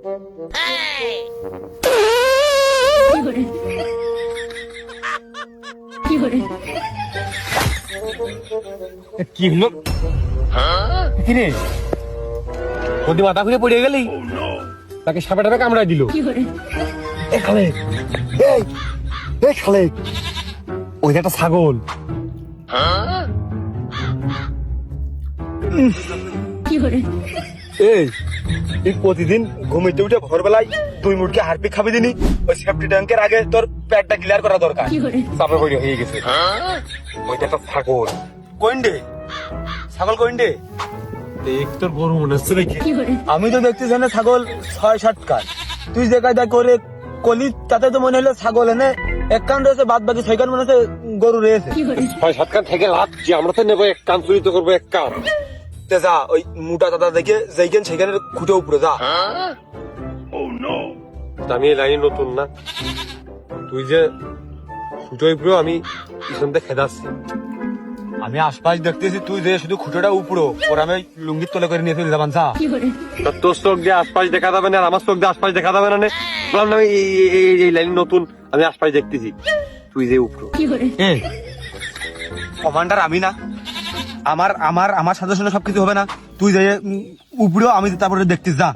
কি হলো? কিরে ওদি মাথা ঘুরে পড়ে গেলি? তাকে সাপে কামড়ায় দিল। এ খালেক, এই খালেক, ওই একটা ছাগল। এই প্রতিদিন ঘুমিতে উঠে ভোরবেলায় 2 মুটকি হারপিক খাবি দিনি। ওই সেফটি ট্যাঙ্কের আগে তোর পেটটা ক্লিয়ার করা দরকার। চাপে পড়ে হয়ে গেছে। ওইটা একটা ছাগল। কইন্ডে ছাগল কইন্ডে? তোর গরু মনে হচ্ছে নাকি? আমি তো দেখতেছি না ছাগল 6-7 কান। তুই যে কায়দা করে কলি তাতে তো মনে হলো ছাগল এনে 1 কান রয়েছে, বাদ বাকি 6 কান মনে হচ্ছে গরু রয়েছে। 6-7 কান থেকে লাভ কি? আমরা তো নেবো 1 কান, চুরি তো করবো 1 কান। যা ওই মোটা দাদা দেখে যেইখান সেখানে খুঁটে উপরে যা। আমি এই লাইনে নতুন না, তুই যে খুঁটোই পুরো আমি পিছন থেকে খেদাচ্ছি। আমি আশপাশ দেখতেছি, তুই যে শুধু খুঁটোটা উপরো ওর আমি লুঙ্গির তলে করে নিয়ে চলে যাবান। তোর চোখ দিয়ে আশপাশ দেখা যাবে না, আর আমার চোখ দিয়ে আশপাশ দেখা যাবে না। বললাম না এই লাইন নতুন, আমি আশপাশ দেখতেছি, তুই যে উপরো। কমান্ডার আমি না, আমার আমার আমার সাজেশনে সবকিছু হবে না। তুই যে উপরেও আমি তারপরে দেখতেছি যা।